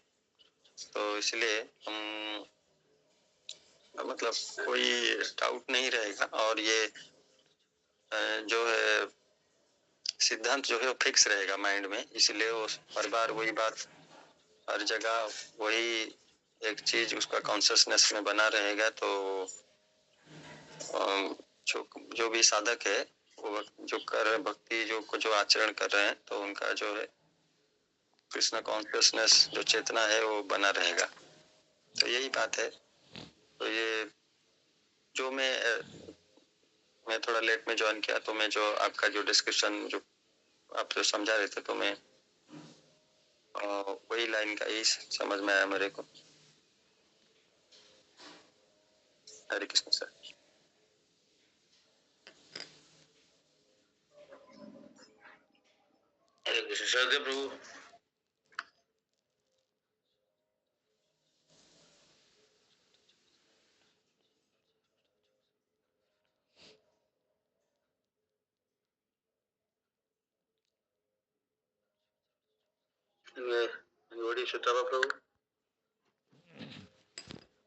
तो इसलिए हम मतलब कोई डाउट नहीं रहेगा और ये जो है सिद्धांत जो है वो फिक्स रहेगा माइंड में। इसलिए वो हर बार वही बात हर जगह वही एक चीज उसका कॉन्शियसनेस में बना रहेगा। तो जो भी साधक है वो जो कर रहे भक्ति जो आचरण कर रहे हैं, तो उनका जो है कृष्ण कॉन्शियसनेस जो चेतना है वो बना रहेगा। तो यही बात है। तो ये जो मैं थोड़ा लेट में ज्वाइन किया, तो मैं जो आपका जो डिस्कशन जो आप जो समझा रहे थे, तो मैं वही लाइन का ही समझ में आया मेरे को। हरे कृष्ण सर। हरे कृष्ण श्रद्धेय प्रभु। Anybody Sutava Prabhu?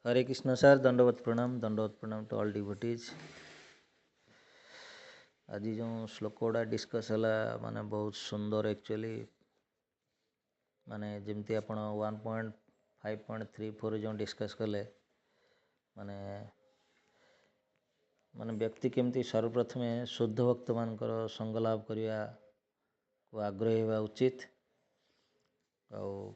हरे कृष्ण सर, दंडवत प्रणाम टू ऑल डिवोटीज। आज जो श्लोक गुड़ा डिस्कस है माने बहुत सुंदर एक्चुअली माने जमती आपण 1.5.34 जो डिस्कस कले माने माने व्यक्ति केमती सर्वप्रथम शुद्ध भक्त मानकर संग लाभ करने को आग्रही होगा उचित। और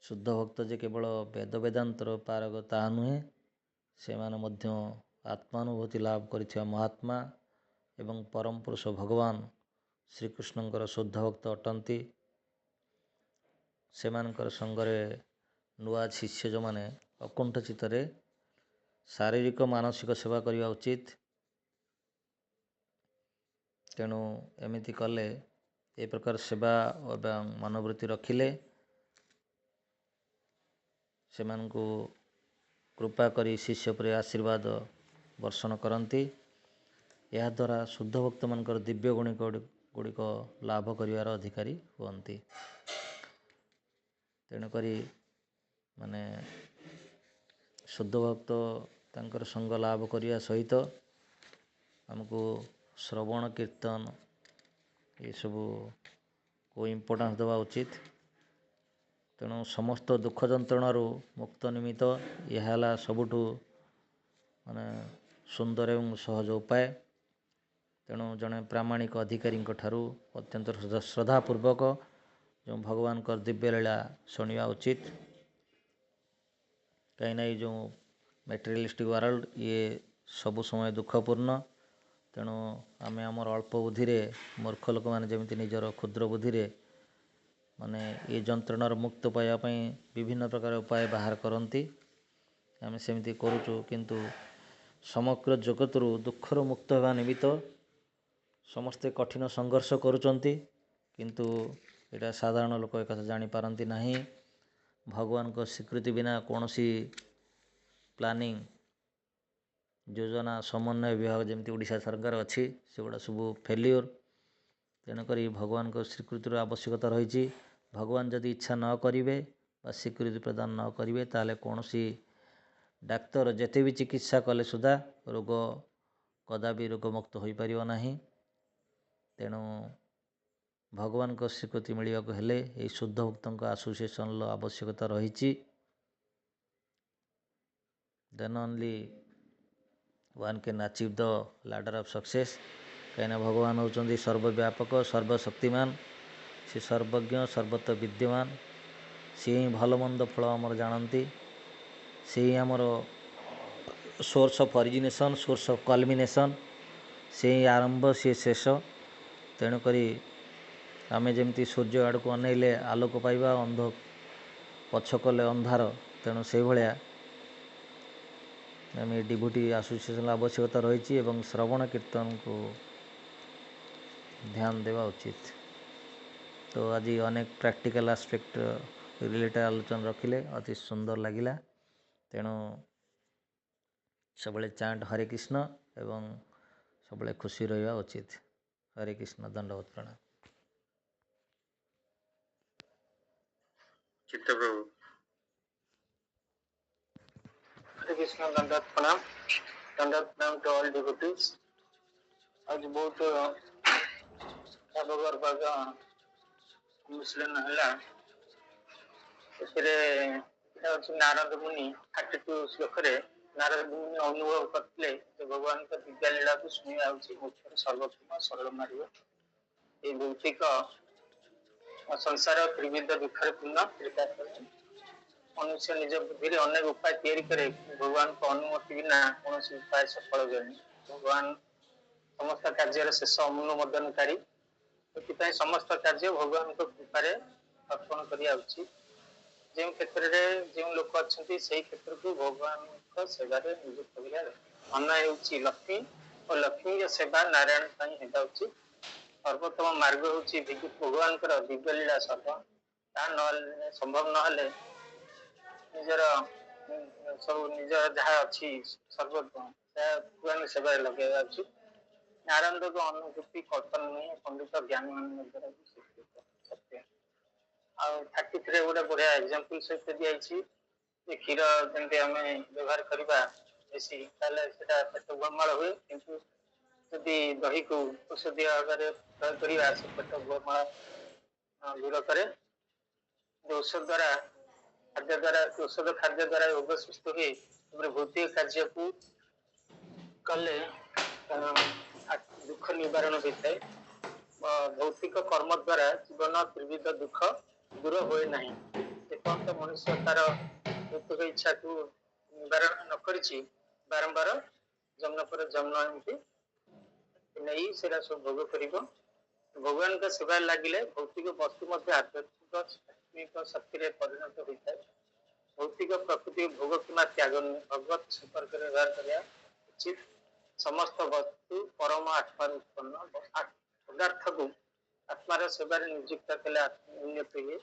शुद्ध भक्त जे केवल वेद वेदांतर पारग ता नुहे से माने मध्य आत्मानुभूति लाभ करिथिबा महात्मा एवं परम पुरुष भगवान श्रीकृष्णଙ୍କର शुद्ध भक्त अटंती। सेमानकर संगरे नुआ शिष्य जो माने अकुंठ चित्तरे शारीरिक मानसिक सेवा करने उचित। तेणु एमिति कले ए प्रकार सेवा एवं मनोवृत्ति रखिले सेमानकु कृपा करी शिष्य पर आशीर्वाद वर्षण करती। यह द्वारा शुद्ध भक्त मानकर दिव्य गुणिक लाभ करिवार अधिकारी हुअन्ति। तेणुकरी माने शुद्ध भक्त तांकर संग लाभ करिया सहित हमको श्रवण कीर्तन ये सब को इम्पोर्टेंस देवा उचित। तेणु समस्त दुख जंत्रणार मुक्त निमित्त यह सबुठु माने सुंदर एवं सहज उपाय। तेणु जड़े प्रामाणिक अधिकारी ठारू अत्यंत श्रद्धापूर्वक जो भगवान का दिव्य लीला शुणा उचित। कहीं जो मेटेरियलिस्टिक वर्ल्ड ये सब समय दुखपूर्ण। तेणु आम आमर अल्प बुद्धि मूर्ख लोक मैंने जमी निजर क्षुद्र बुद्धि माने ये जंत्रणार मुक्त पाइबापी विभिन्न प्रकार उपाय बाहर करती। आम सेमती करुचु किंतु समग्र जगत दुखर मुक्त होगा निमित्त समस्ते कठिन संघर्ष करुचंती। किंतु एटा साधारण लोक एक जानी पारंती नहीं। भगवान को स्वीकृति बिना कौन सी प्लानिंग योजना समन्वय विभाग जमती ओडिशा सरकार अच्छी सेगुड़ा सब फेल्योर। तेणुक भगवान को स्वीकृतिर आवश्यकता रही। भगवान जदि इच्छा न करेंगे स्वीकृति प्रदान न करेंगे ताले कौन सी डाक्तर जेते भी चिकित्सा कले सुधा रोग कदापि रोगमुक्त हो पार नहीं। तेणु भगवान को स्वीकृति मिलवा को हेले यही शुद्ध भक्तों एसोसिएशन आवश्यकता रही। Then only one can achieve the ladder of success. कहीं भगवान होचंदी सर्वव्यापक सर्वशक्तिमान से सर्वज्ञ सर्वत्र विद्यमान। सी ही भल मंद फल आमर जानती। से ही आमर source of origination source of culmination से ही आरंभ सी शेष। तेणुक आमे जमती सूर्य आड़ को अनेले आलोक पाइबा अंध पछ कले अंधार। तेणु से भाया आम डिवोटी एसोसिएशन आवश्यकता रही एवं श्रवण कीर्तन को ध्यान देवा उचित। तो आज अनेक प्रैक्टिकल एस्पेक्ट रिलेटेड आलोचना रखिले अति सुंदर लगिला। तेणु सब चांट हरे कृष्ण एवं सब खुशी रहा उचित। हरे कृष्ण दंडवत प्रणाम। चित्त प्रभु। हरे कृष्ण दंडवत प्रणाम टू ऑल डिवोटीज। आज बहुत मुस्लिम है नारद मुनि 32 श्लोक नारद मुनि अनुभव करते भगवान का दिव्य लीला को शुणा मुख्य सर्वोत्तम सरल मार्ग। ये भौतिक संसार त्रिविध दुखर पूर्ण मनुष्य निज बुद्धि अनेक उपाय तैयारी करे भगवान को अनुमति बिना कौन उपाय सफल हुए। भगवान समस्त कार्य शेष अनुमोदनकारी ସେଥିପାଇଁ ସମସ୍ତ କାର୍ଯ୍ୟ ଭଗବାନଙ୍କ କୃପାରେ ଅର୍ପଣ କରିବା ଉଚିତ। ଯେଉଁ କ୍ଷେତ୍ରରେ ଯେଉଁ ଲୋକ ଅଛନ୍ତି ସେଇ କ୍ଷେତ୍ରକୁ ଭଗବାନଙ୍କ ସେବାରେ ନିଯୁକ୍ତ କରିବା ମନ ହେଉଛି ଲକ୍ଷ୍ମୀ ଓ ଲକ୍ଷ୍ମୀର ସେବା ନାରାୟଣ ପାଇଁ ହେବା ଉଚିତ। ସର୍ବୋତ୍ତମ ମାର୍ଗ ହେଉଛି ଭଗବାନଙ୍କର ଦିବ୍ୟ ଲୀଳା ସର୍ବ, ତାହା ନହେଲେ ସମ୍ଭବ ନହେଲେ ନିଜର ସବୁ ନିଜର ଯାହା ଅଛି ସର୍ବୋତ୍ତମ ତାହା ଭଗବାନ ସେବାରେ ଲଗେଇବା ଉଚିତ। ନାରଦଙ୍କ ଅନୁଭୂତି କଳ୍ପନା ନୁହେଁ, ପଣ୍ଡିତ ଜ୍ଞାନ ଦ୍ୱାରା ସତ୍ୟ। ଆଉ 33 ଗୋଟେ ବଢିଆ ଏକ୍ସାମ୍ପଲ ସହିତ ଦିଆଯାଇଛି ଯେ କ୍ଷୀର ଯେମିତି ଆମେ ବ୍ୟବହାର କରିବା ବେଶୀ ତାହେଲେ ସେଟା ପେଟ ଗୋଳମାଳ ହୁଏ, କିନ୍ତୁ ଯଦି ଦହିକୁ ଔଷଧୀୟ ଭାବରେ ପ୍ରୟୋଗ କରିବା ସେ ପେଟ ଗୋଳମାଳ ଦୂର କରେ। ଔଷଧ ଖାଦ୍ୟ ଦ୍ୱାରା ରୋଗ ସୁସ୍ଥ ହୁଏ। ଭୌତିକ କାର୍ଯ୍ୟକୁ କଲେ ଦୁଃଖ ନିବାରଣ ହୋଇଥାଏ। ଭୌତିକ କର୍ମ ଦ୍ୱାରା ଜୀବନ ତ୍ରିବିଧ ଦୁଃଖ ଦୂର ହୁଏ ନାହିଁ। ଯେପର୍ଯ୍ୟନ୍ତ ମନୁଷ୍ୟ ତାର ଭୌତିକ ଇଚ୍ଛାକୁ ନିବାରଣ ନ କରିଛି ବାରମ୍ବାର ଜନ୍ମ ପରେ ଜନ୍ମ ଏମିତି ନେଇ ସେଟା ସବୁ ଭୋଗ କରିବ। ଭଗବାନଙ୍କ ସେବାରେ ଲାଗିଲେ ଭୌତିକ ବସ୍ତୁ ମଧ୍ୟ ଆଧ୍ୟାତ୍ମିକ ଶକ୍ତିରେ ପରିଣତ ହୋଇଥାଏ। ଭୌତିକ ପ୍ରକୃତି ଭୋଗ କିମ୍ବା ତ୍ୟାଗ ନୁହେଁ, ଭଗବତ ସମ୍ପର୍କରେ ବ୍ୟବହାର କରିବା ଉଚିତ। ସମସ୍ତ ବସ୍ତୁ ପରମ ଆତ୍ମାରୁ ଉତ୍ପନ୍ନ। ପଦାର୍ଥକୁ ଆତ୍ମାର ସେବାରେ ନିଯୁକ୍ତ କଲେ ଉନ୍ନତି ହୁଏ।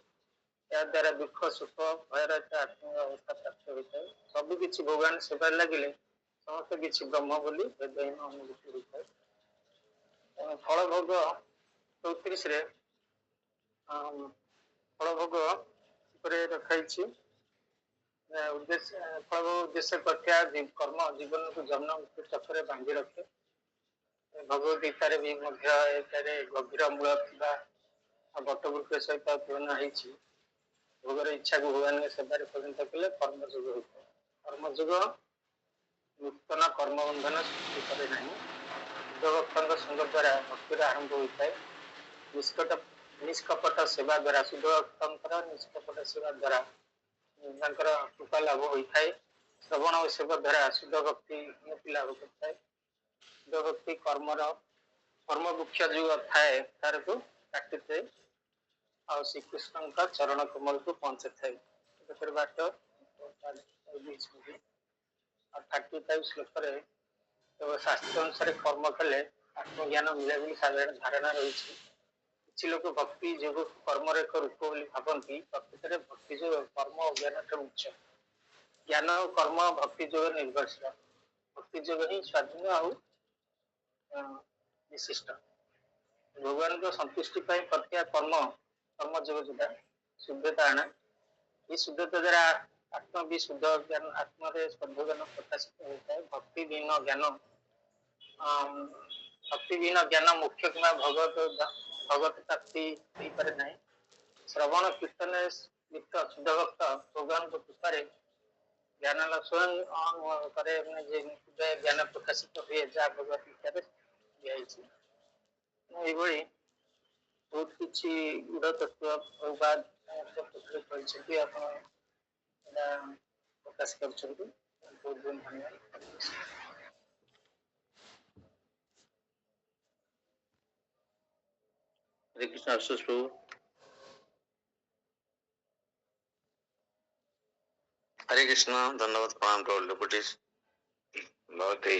ଏହା ଦ୍ୱାରା ଦୁଃଖ ସୁଖ ଭୟର ଆତ୍ମୀୟ ଅବସ୍ଥା ପ୍ରାପ୍ତ ହୋଇଥାଏ। ସବୁ କିଛି ଭଗବାନ ସେବାରେ ଲାଗିଲେ ସମସ୍ତ କିଛି ବ୍ରହ୍ମ ବୋଲି ଭେଦହୀନ ଅନୁଭୂତି ହୋଇଥାଏ। ଫଳ ଭୋଗ 34ରେ ଫଳ ଭୋଗ ଉପରେ ରଖାଯାଇଛି। ଫଳ ଭୋଗ ଉଦ୍ଦେଶ୍ୟ କରିଥିବା କର୍ମ ଜୀବନକୁ ଜନ୍ମ ମୃତ୍ୟୁ ଚକ୍ରରେ ବାନ୍ଧି ରଖେ। ଭଗବତ ଗୀତାରେ ବି ମଧ୍ୟ ଏଠାରେ ଗଭୀର ମୂଳ ଥିବା ବଟବୃକ୍ଷ ସହିତ ତୁଳନା ହେଇଛି। ଭୋଗର ଇଚ୍ଛାକୁ ଭଗବାନଙ୍କ ସେବାରେ ପରିଣତ କଲେ କର୍ମଯୋଗ ହୋଇଥାଏ। କର୍ମଯୋଗ ନୂତନ କର୍ମବନ୍ଧନ ସୃଷ୍ଟି କରେ ନାହିଁ। ଶୁଦ୍ଧଭକ୍ତଙ୍କ ସଙ୍ଗ ଦ୍ୱାରା ଭକ୍ତିର ଆରମ୍ଭ ହୋଇଥାଏ। ନିଷ୍କପଟ ସେବା ଦ୍ୱାରା ଶୁଦ୍ଧଭକ୍ତଙ୍କର ନିଷ୍କପଟ ସେବା ଦ୍ୱାରା ତାଙ୍କର କୃପା ଲାଭ ହୋଇଥାଏ। ଶ୍ରବଣ ଓ ସେବା ଦ୍ୱାରା ଶୁଦ୍ଧ ଭକ୍ତି ଉନ୍ନତି ଲାଭ କରିଥାଏ। ଶୁଦ୍ଧ ଭକ୍ତି କର୍ମ ବୃକ୍ଷ ଯୋଉ ଥାଏ ତାରକୁ କାଟିଥାଏ ଆଉ ଶ୍ରୀକୃଷ୍ଣଙ୍କ ଚରଣ କମଳକୁ ପହଞ୍ଚିଥାଏ। ବାଟ 35 ଶ୍ଲୋକରେ ଶାସ୍ତ୍ର ଅନୁସାରେ କର୍ମ କଲେ ଆତ୍ମଜ୍ଞାନ ମିଳେ ବୋଲି ସାଧାରଣ ଧାରଣା ରହିଛି। କିଛି ଲୋକ ଭକ୍ତି ଯୋଗ କର୍ମର ଏକ ରୂପ ବୋଲି ଭାବନ୍ତି। ପ୍ରକୃତରେ ଭକ୍ତି ଯୋଗ କର୍ମ ଓ ଜ୍ଞାନଠାରୁ ଉଚ୍ଚ। ଜ୍ଞାନ ଓ କର୍ମ ଭକ୍ତି ଯୋଗ ନିର୍ଭରଶୀଳ। ଭକ୍ତି ଯୋଗ ହିଁ ସ୍ୱାଧୀନ ଆଉ ବିଶିଷ୍ଟ। ଭଗବାନଙ୍କ ସନ୍ତୁଷ୍ଟି ପାଇଁ କରିଥିବା କର୍ମଯୋଗ ଯୋଉଟା ଶୁଦ୍ଧତା ଆଣେ। ଏହି ଶୁଦ୍ଧତା ଦ୍ୱାରା ଆତ୍ମବିଶୁଦ୍ଧ ଜ୍ଞାନ ଆତ୍ମାରେ ଶୁଦ୍ଧ ଜ୍ଞାନ ପ୍ରକାଶିତ ହୋଇଥାଏ। ଭକ୍ତିବିହୀନ ଜ୍ଞାନ ମୁଖ୍ୟ କିମ୍ବା ଭଗବତ ପ୍ରାପ୍ତି ହେଇପାରେ ନାହିଁ। ଶ୍ରବଣ କୀର୍ତ୍ତନରେ ଲିପ୍ତ ଶୁଦ୍ଧ ଭକ୍ତ ଭଗବାନଙ୍କ କୃପାରେ ଜ୍ଞାନ ସ୍ୱୟଂ କରେ, ଜ୍ଞାନ ପ୍ରକାଶିତ ହୁଏ ଯାହା ଭଗବତ ଗୀତାରେ ଦିଆଯାଇଛି। ଏଇଭଳି ବହୁତ କିଛି ଗୁଡ଼ ତତ୍ଵ କହିଛନ୍ତି, ଆପଣ ଏଇଟା ପ୍ରକାଶ କରୁଛନ୍ତି। ବହୁତ ବହୁତ ଧନ୍ୟବାଦ। हरे कृष्ण। आशुष प्रभु। हरे कृष्ण। धन्यवाद। प्रणाम टू ऑल डिवोटीज। बहुत ही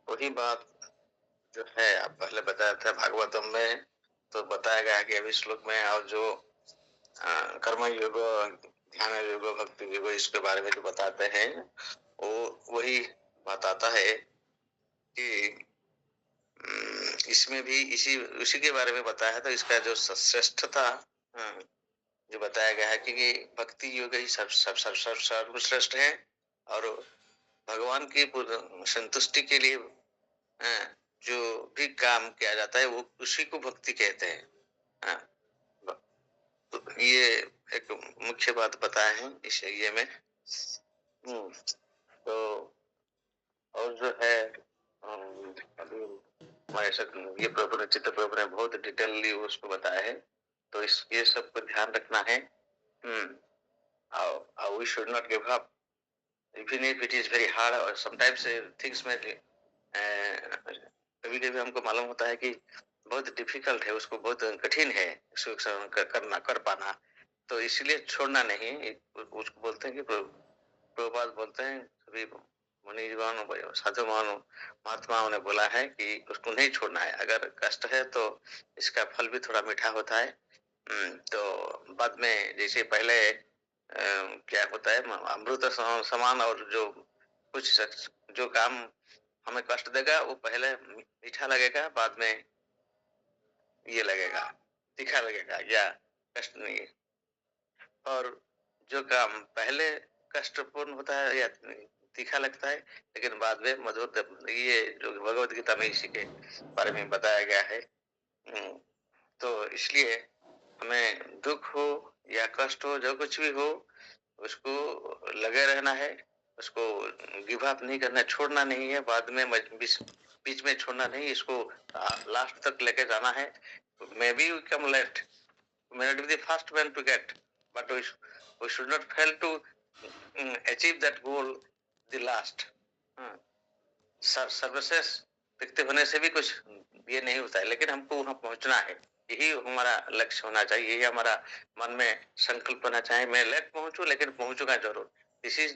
वही बात जो है आप पहले बताया था भागवतम में, तो बताया गया कि अभी श्लोक में और जो कर्म योग ध्यान योग भक्ति योग इसके बारे में जो बताते हैं वो वही बताता है कि इसमें भी उसी के बारे में बताया है। तो इसका जो श्रेष्ठता जो बताया गया है कि भक्ति योग ही सर्वश्रेष्ठ है और भगवान की संतुष्टि के लिए जो भी काम किया जाता है वो उसी को भक्ति कहते हैं। तो ये एक मुख्य बात बताया है इस ये में। तो और जो है अभी ये प्रभु ने चित्त प्रभु ने बहुत डिटेलली उसको बताया है। तो ये सब को ध्यान रखना है। We should not give up even if it is very hard or sometimes things may कभी कभी हमको मालूम होता है कि बहुत डिफिकल्ट है, उसको बहुत कठिन है उसको करना कर पाना, तो इसलिए छोड़ना नहीं। उसको बोलते हैं कि प्रभुपाद बोलते हैं सभी मुनिजनों साधुओं महात्माओं ने बोला है कि उसको नहीं छोड़ना है। अगर कष्ट है तो इसका फल भी थोड़ा मीठा होता है। तो बाद में जैसे पहले क्या होता है अमृत समान, और जो कुछ जो काम हमें कष्ट देगा वो पहले मीठा लगेगा, बाद में ये लगेगा तीखा लगेगा या कष्ट नहीं। और जो काम पहले कष्टपूर्ण होता है या तीखा लगता है लेकिन बाद में मधुर, ये जो भगवत गीता में इसी के बारे में बताया गया है। तो इसलिए हमें दुख हो या कष्ट हो, जो कुछ भी हो, उसको लगे रहना है, उसको गिव अप नहीं करना, छोड़ना नहीं है, बाद में बीच में छोड़ना नहीं, इसको लास्ट तक लेके जाना है। May be we come late, may not be the first one to get, but we should not fail to achieve that goal the last. सर्वश्रेष्ठ व्यक्ति होने से भी कुछ ये नहीं होता है, लेकिन हमको वहां पहुंचना है, यही हमारा लक्ष्य होना चाहिए, यही हमारा मन में संकल्प होना चाहिए। मैं लेट पहुंचू लेकिन पहुंचूंगा जरूर। This is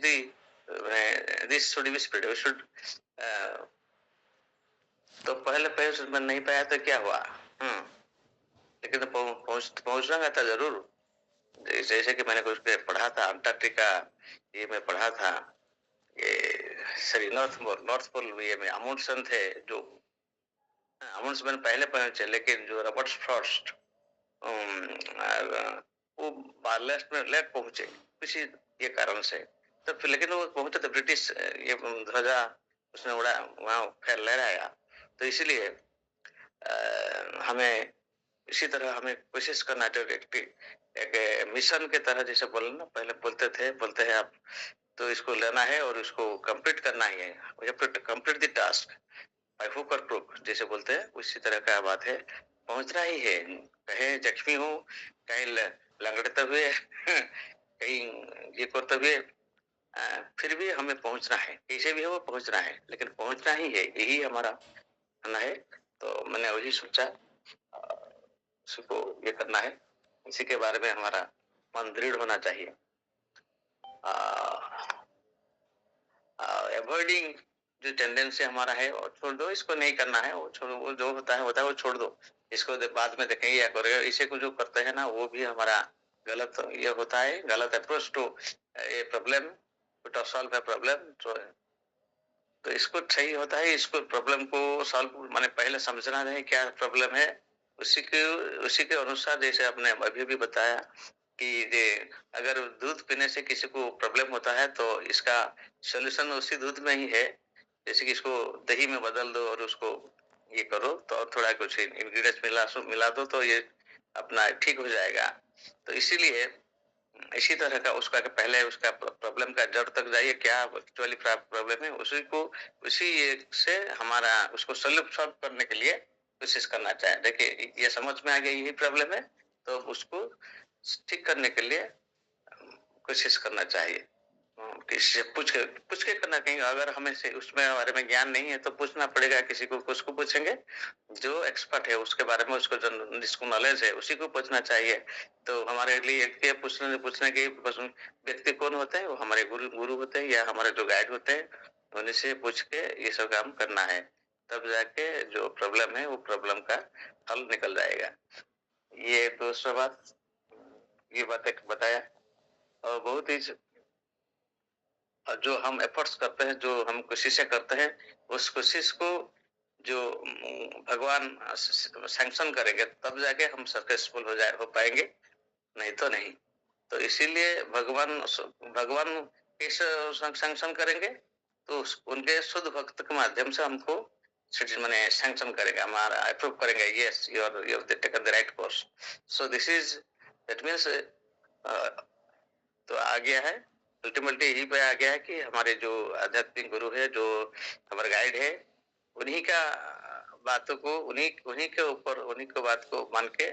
this should be spirit. We should तो पहले में नहीं पाया तो क्या हुआ, लेकिन पहुंचना था जरूर। जैसे कि मैंने कुछ पढ़ा था अंटार्कटिका, ये मैं पढ़ा था, ये सॉरी नॉर्थ पोल ये में अमुंडसेन थे, जो अमुंडसेन पहले पहुंचे, लेकिन जो रॉबर्ट फ्रॉस्ट वो लेट पहुंचे किसी ये कारण से। तो फिर लेकिन वो पहुंचे तो ब्रिटिश ये ध्वजा उसने उड़ा वहां फैल लहराया। तो इसीलिए हमें इसी तरह हमें कोशिश करना चाहिए, एक मिशन के तरह, जैसे बोले ना पहले बोलते हैं आप, तो इसको लेना है और इसको कंप्लीट करना ही है। We have to complete the task by hook और क्रुक, जैसे बोलते हैं उसी तरह का बात है। पहुंचना ही है, कहीं जख्मी हो, कहीं लंगड़ते हुए कहीं ये करते हुए, फिर भी हमें पहुंचना है, कैसे भी हो वो पहुंचना है, लेकिन पहुंचना ही है, यही हमारा करना है। तो मैंने वही सोचा उसको ये करना है, इसी के बारे में हमारा मन दृढ़ होना चाहिए। अवॉइडिंग जो टेंडेंसी हमारा है वो छोड़ दो, इसको नहीं करना है, वो छोड़ो, वो जो होता है वो छोड़ दो, इसको बाद में देखेंगे या करेगा। इसे को जो करते हैं ना वो भी हमारा गलत ये होता है, गलत approach to a problem, to solve a problem. तो इसको सही होता है, इसको प्रॉब्लम को सॉल्व माने पहले समझना है क्या प्रॉब्लम है, उसी के अनुसार, जैसे आपने अभी भी बताया कि अगर दूध पीने से किसी को प्रॉब्लम होता है तो इसका सॉल्यूशन उसी दूध में ही है। जैसे कि इसको दही में बदल दो और उसको ये करो, तो थोड़ा कुछ इंग्रेडिएंट्स मिला दो तो ये अपना ठीक हो जाएगा। तो इसीलिए इसी तरह का उसका पहले उसका प्रॉब्लम का जड़ तक जाइए, क्या एक्चुअली प्रॉब्लम है, उसी से हमारा उसको सॉल्व करने के लिए कोशिश करना चाहिए। देखिए ये समझ में आ गया यही प्रॉब्लम है, तो उसको ठीक करने के लिए कोशिश करना चाहिए। किसी से पूछ के करना, कहीं अगर हमें से उसमें बारे में ज्ञान नहीं है तो पूछना पड़ेगा किसी को, उसको पूछेंगे जो एक्सपर्ट है उसके बारे में, उसको जिसको नॉलेज है उसी को पूछना चाहिए। तो हमारे लिए पूछने के व्यक्ति कौन होते हैं, वो हमारे गुरु होते हैं या हमारे जो गाइड होते हैं, उन्हीं से पूछ के ये सब काम करना है, तब जाके जो प्रॉब्लम है वो प्रॉब्लम का हल निकल जाएगा। ये दूसरा बात, ये बात एक बताया। और बहुत ही जो हम एफर्ट्स करते हैं, जो हम कोशिशें करते हैं, उस कोशिश को जो भगवान सैंक्शन करेंगे तब जाके हम सक्सेसफुल हो पाएंगे, नहीं तो नहीं। तो इसीलिए भगवान कैसे सैंक्शन करेंगे, तो उनके शुद्ध भक्त के माध्यम से हमको माने सैंक्शन करेगा, हमारा अप्रूव करेंगे, yes you are taken the right course. So this is that means तो आ गया है, अल्टीमेटली यही पे आ गया है कि हमारे जो आध्यात्मिक गुरु है, जो हमारे गाइड है, उन्हीं का बातों को उन्हीं के ऊपर, उन्हीं को बात को मान के,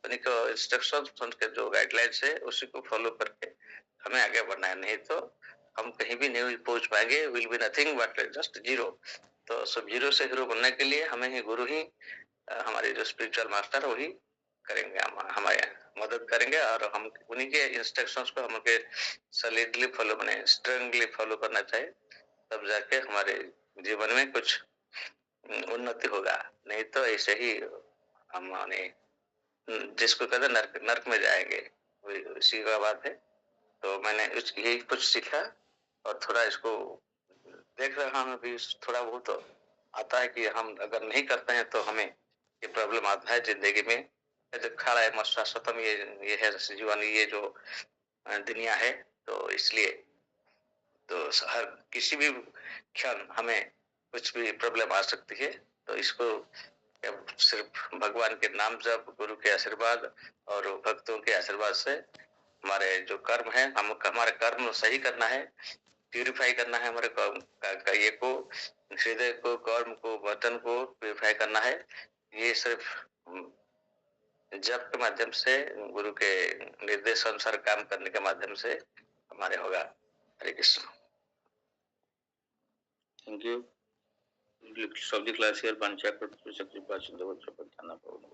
उन्हीं को इंस्ट्रक्शन सुन के, जो गाइडलाइंस है उसी को फॉलो करके हमें आगे बढ़ना है, नहीं तो हम कहीं भी नहीं पहुंच पाएंगे। Will be nothing but just zero. तो सब जीरो से हीरो बनने के लिए हमें ही गुरु ही हमारे जो स्पिरिचुअल मास्टर वही करेंगे, हमारे मदद करेंगे और हम उन्हीं के इंस्ट्रक्शंस को हमके सॉलिडली फॉलो बने स्ट्रांगली फॉलो करना चाहिए, तब जाके हमारे जीवन में कुछ उन्नति होगा। नहीं तो ऐसे ही हम जिसको कहते हैं नर्क नर्क में जाएंगे, उसी का बात है। तो मैंने यही कुछ सीखा और थोड़ा इसको देख रहा हूँ अभी, थोड़ा बहुत आता है कि हम अगर नहीं करते हैं तो हमें ये प्रॉब्लम आता है जिंदगी में। जो खड़ा है शाश्वतम, ये है जीवन, ये जो दुनिया है, तो इसलिए तो हर किसी भी क्षण हमें कुछ भी प्रॉब्लम आ सकती है। तो इसको सिर्फ भगवान के नाम जप, गुरु के आशीर्वाद और भक्तों के आशीर्वाद से हमारे जो कर्म है, हमारे कर्म सही करना है, प्यूरिफाई करना है हमारे कर्म का ये को, हृदय को, कर्म को, वतन को प्यूरिफाई करना है। ये सिर्फ जप के माध्यम से, गुरु के निर्देश अनुसार काम करने के माध्यम से हमारे होगा। हरे Krishna. Thank you. Subject class here, Panchakra, Sakripa, Sindhavatra, Pradhana, Pavana.